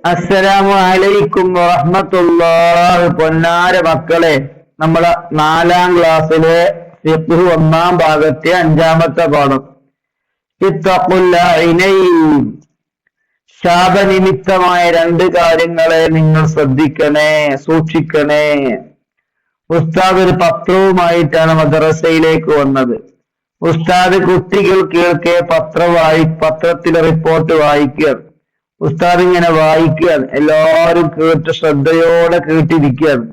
അസ്സലാമു അലൈക്കും വറഹ്മത്തുള്ളാഹി. പൊന്നാര മക്കളെ, നമ്മളെ 4ാം ക്ലാസ്സിലെ ഫിഖ്ഹ് 1-ാം ഭാഗത്തെ 5-ാമത്തെ പാഠം ഇത്തഖുൽ ഐനൈൻ. ശാപനിമിത്തമായ 2 കാര്യങ്ങളെ നിങ്ങൾ ശ്രദ്ധിക്കണേ, സൂക്ഷിക്കണേ. ഉസ്താദ് ഒരു പത്രവുമായിട്ടാണ് മദ്രസയിലേക്ക് വന്നത്. ഉസ്താദ് കുട്ടികൾ കേൾക്കെ പത്രത്തിലെ റിപ്പോർട്ട് വായിക്കുകയാണ്. ഉസ്താദ് ഇങ്ങനെ വായിക്കുകയാണ്. എല്ലാവരും കേട്ട് ശ്രദ്ധയോടെ കേട്ടിരിക്കുകയാണ്.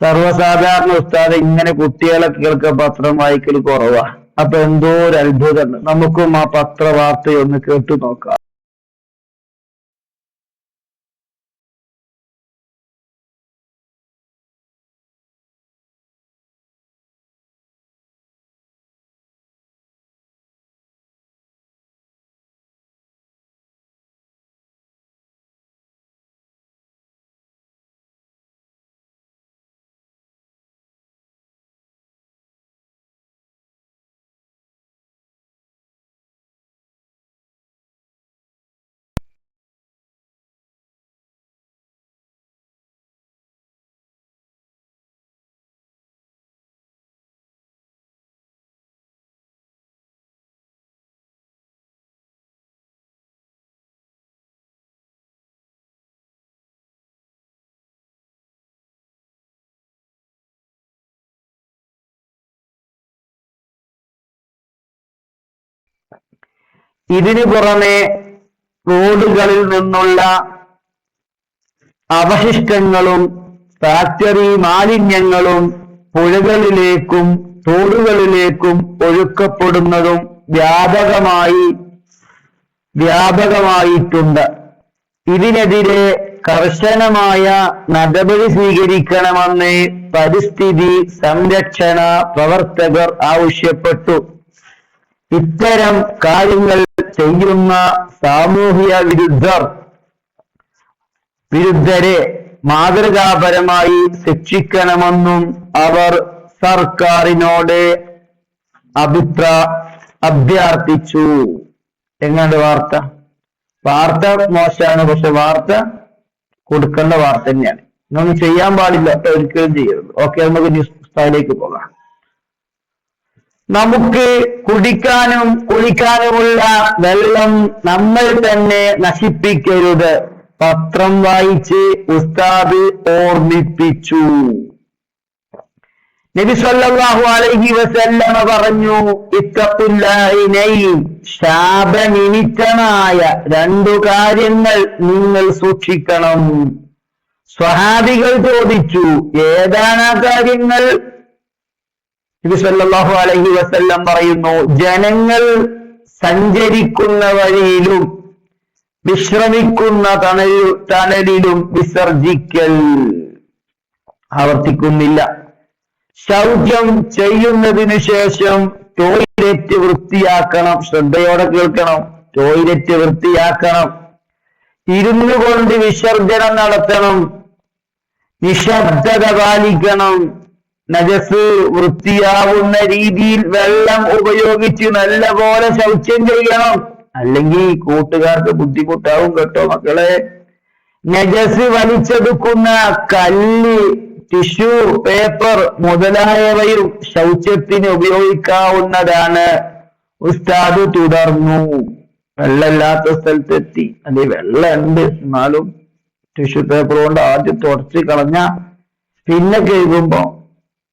സർവ്വസാധാരണ ഉസ്താദ് ഇങ്ങനെ കുട്ടികളെ കേൾക്ക പത്രം വായിക്കൽ കുറവാ. അപ്പൊ എന്തോ ഒരു അത്ഭുതമുണ്ട്. നമുക്കും ആ പത്രവാർത്തയൊന്ന് കേട്ടു നോക്കാം. ഇതിനു പുറമെ റോഡുകളിൽ നിന്നുള്ള അവശിഷ്ടങ്ങളും ഫാക്ടറി മാലിന്യങ്ങളും പുഴകളിലേക്കും തോടുകളിലേക്കും ഒഴുക്കപ്പെടുന്നതും വ്യാപകമായിട്ടുണ്ട്. ഇതിനെതിരെ കർശനമായ നടപടി സ്വീകരിക്കണമെന്ന് പരിസ്ഥിതി സംരക്ഷണ പ്രവർത്തകർ ആവശ്യപ്പെട്ടു. ഇത്തരം കാര്യങ്ങൾ ചെയ്യുന്ന സാമൂഹ്യ വിരുദ്ധരെ മാതൃകാപരമായി ശിക്ഷിക്കണമെന്നും അവർ സർക്കാരിനോട് അഭ്യർത്ഥിച്ചു. എങ്ങാണ്ട് വാർത്ത മോശമാണ്, പക്ഷെ വാർത്ത കൊടുക്കേണ്ട വാർത്ത തന്നെയാണ്. ഇതൊന്നും ചെയ്യാൻ പാടില്ല, ഒരിക്കലും ചെയ്യരുത്. ഓക്കെ, നമുക്ക് ന്യൂസ് പുസ്തകത്തിലേക്ക് പോകാം. നമുക്ക് കുടിക്കാനും കുളിക്കാനുമുള്ള വെള്ളം നമ്മൾ തന്നെ നശിപ്പിക്കരുത്. പത്രം വായിച്ച് ഉസ്താദ് ഓർമ്മിപ്പിച്ചു. നബി സല്ലല്ലാഹു അലൈഹി വസല്ലമ പറഞ്ഞു, ഇത്തഖുൽ ഐനൈൻ. ശാപനിമിത്തമായ 2 കാര്യങ്ങൾ നിങ്ങൾ സൂക്ഷിക്കണം. സ്വഹാബികൾ ചോദിച്ചു, ഏതാണ് ആ കാര്യങ്ങൾ? നബി സല്ലല്ലാഹു അലൈഹി വസല്ലം പറയുന്നു, ജനങ്ങൾ സഞ്ചരിക്കുന്ന വഴിയിലും വിശ്രമിക്കുന്ന തണലിലും വിസർജിക്കൽ. ആവർത്തിക്കുന്നില്ല. ശൗചം ചെയ്യുന്നതിനു ശേഷം ടോയ്ലറ്റ് വൃത്തിയാക്കണം. ശ്രദ്ധയോടെ കേൾക്കണം. ടോയ്ലറ്റ് വൃത്തിയാക്കണം. ഇരുന്നു കൊണ്ട് വിസർജനം നടത്തണം. നിശബ്ദത പാലിക്കണം. നജസ് വൃത്തിയാവുന്ന രീതിയിൽ വെള്ളം ഉപയോഗിച്ച് നല്ലപോലെ ശൗച്യം ചെയ്യണം. അല്ലെങ്കിൽ കൂട്ടുകാർക്ക് ബുദ്ധിമുട്ടാവും കേട്ടോ മക്കളെ. നജസ് വലിച്ചെടുക്കുന്ന കല്ല്, ടിഷ്യൂ പേപ്പർ മുതലായവയും ശൗച്യത്തിന് ഉപയോഗിക്കാവുന്നതാണ്. ഉസ്താദ് തുടർന്നു. വെള്ളമില്ലാത്ത സ്ഥലത്തെത്തി. അല്ലെ, വെള്ളമുണ്ട്, എന്നാലും ടിഷ്യൂ പേപ്പർ കൊണ്ട് ആദ്യം തുടച്ച് കളഞ്ഞ പിന്നെ കഴുകുമ്പോ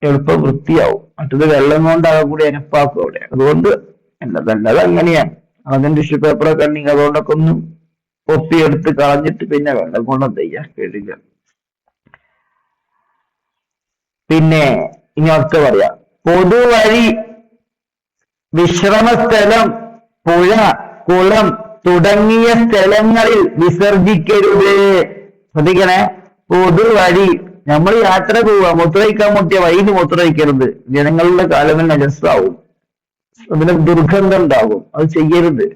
എളുപ്പം വൃത്തിയാവും. മറ്റത് വെള്ളം കൊണ്ടാകെ കൂടി എനപ്പാക്കും അവിടെ. അതുകൊണ്ട് നല്ലത് അങ്ങനെയാണ്. ആദ്യം ടിഷ്യൂ പേപ്പറൊക്കെ ഉണ്ടെങ്കിൽ അതുകൊണ്ടൊക്കെ ഒന്ന് ഒപ്പിയെടുത്ത് കളഞ്ഞിട്ട് പിന്നെ വെള്ളം കൊണ്ട് കഴുകുക. പിന്നെ ഇനി അടുത്ത് പറയാം. പൊതുവഴി, വിശ്രമസ്ഥലം, പുഴ, കുളം തുടങ്ങിയ സ്ഥലങ്ങളിൽ വിസർജിക്കരുത്. ശ്രദ്ധിക്കണേ. പൊതുവഴി, നമ്മൾ യാത്ര പോവുക, മൂത്രയിക്കാൻ മുട്ടിയ വഴിയിൽ മൂത്രയിക്കരുത്. ജനങ്ങളുടെ കാലങ്ങൾ നജസ്സാവും, അതിന് ദുർഗന്ധം ഉണ്ടാകും. അത് ചെയ്യരുത്.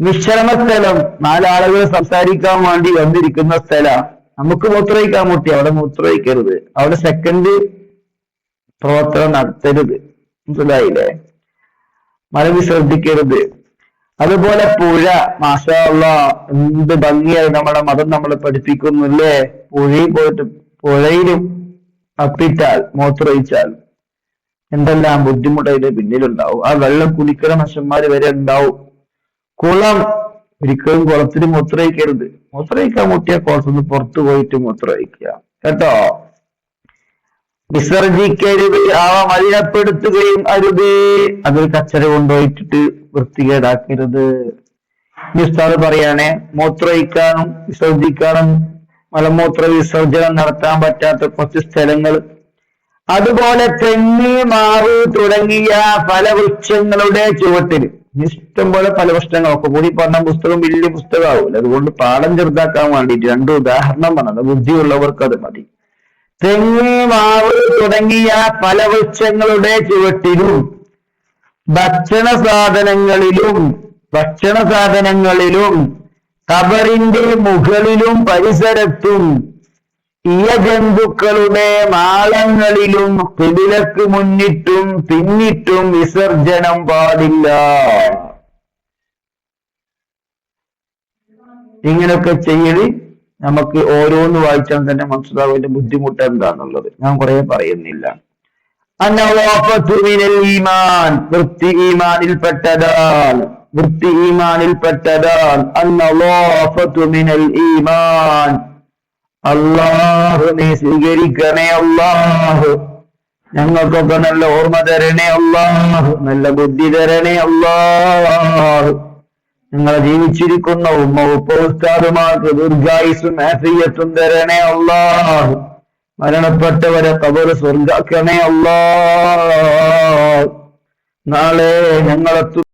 വിശ്രമസ്ഥലം, 4 ആളുകൾ സംസാരിക്കാൻ വേണ്ടി വന്നിരിക്കുന്ന സ്ഥലം. നമുക്ക് മൂത്രയിക്കാൻ മുട്ടി, അവിടെ മൂത്രയിക്കരുത്. അവിടെ സെക്കൻഡ് പ്രവർത്തനം നടത്തരുത്. മനസ്സിലായില്ലേ? മല വിസർജിക്കരുത്. അതുപോലെ പുഴ, മാഷാ അല്ലാഹ്, എന്ത് ഭംഗിയായി നമ്മുടെ മതം നമ്മളെ പഠിപ്പിക്കുന്നില്ലേ. പുഴയിൽ പോയിട്ട് പുഴയിലും അപ്പിട്ടാൽ മൂത്രമൊഴിച്ചാൽ എന്തെല്ലാം ബുദ്ധിമുട്ട് അതിന്റെ പിന്നിലുണ്ടാവും. ആ വെള്ളം കുടിക്കുന്ന മനുഷ്യന്മാര് വരെ ഉണ്ടാവും. കുളം, ഒരിക്കലും കുളത്തിൽ മൂത്രമൊഴിക്കരുത്. മൂത്രമൊഴിക്കാൻ മുട്ടിയ കുളത്തുനിന്ന് പുറത്തു പോയിട്ട് മൂത്രമൊഴിക്കുക കേട്ടോ. വിസർജിക്കരുത്, അവ മലിനപ്പെടുത്തുകയും അരുത്. അതിൽ കച്ചറ കൊണ്ടുപോയിട്ടിട്ട് വൃത്തികേടാക്കരുത്. ഉസ്താദ് പറയാണേ, മൂത്രമൊഴിക്കാനും വിസർജിക്കാനും മലമൂത്ര വിസർജനം നടത്താൻ പറ്റാത്ത കുറച്ച് സ്ഥലങ്ങൾ, അതുപോലെ തെങ്ങ്, മാവ് തുടങ്ങിയ ഫലവൃക്ഷങ്ങളുടെ ചുവട്ടിൽ, ഇഷ്ടം പോലെ ഫലവൃക്ഷങ്ങൾ ഒക്കെ കൂടി പറഞ്ഞ പുസ്തകം വലിയ പുസ്തകമാവില്ല. അതുകൊണ്ട് പാഠം ചെറുതാക്കാൻ വേണ്ടിയിട്ട് രണ്ട് ഉദാഹരണം പറഞ്ഞത്, ബുദ്ധിയുള്ളവർക്ക് അത് മതി. തെങ്ങ്, മാവ് തുടങ്ങിയ ഫലവൃക്ഷങ്ങളുടെ ചുവട്ടിലും ഭക്ഷണ സാധനങ്ങളിലും ഖബറിന്റെ മുകളിലും പരിസരത്തും ഇഴജന്തുക്കളുടെ മാളങ്ങളിലും കിബിലക്ക് മുന്നിട്ടും പിന്നിട്ടും വിസർജനം പാടില്ല. ഇങ്ങനെയൊക്കെ ചെയ്യല് നമുക്ക് ഓരോന്ന് വായിച്ചാൽ തന്നെ മനസ്സിലാവും അതിന്റെ ബുദ്ധിമുട്ട് എന്താന്നുള്ളത്. ഞാൻ കുറെ പറയുന്നില്ല. ഈമാൻ, വൃത്തി ഈമാനിൽപ്പെട്ടതാണ്. ഈമാൻ, അല്ലാഹു നീ സ്വീകരിക്കണേ അല്ലാഹു. ഞങ്ങൾക്കൊക്കെ നല്ല ഓർമ്മ തരണേ അല്ലാഹു, നല്ല ബുദ്ധി തരണേ അല്ലാഹു. ഞങ്ങളെ ജീവിച്ചിരിക്കുന്ന ഉമ്മ ഉപ്പ ഉസ്താദുമാർക്ക് ദീർഘായുസ്സും ആഫിയത്തും തരണേ അല്ലാഹു. മരണപ്പെട്ടവരെ ഖബർ സ്വർഗ്ഗാക്കണേ അല്ലാഹു. നാളെ ഞങ്ങളെ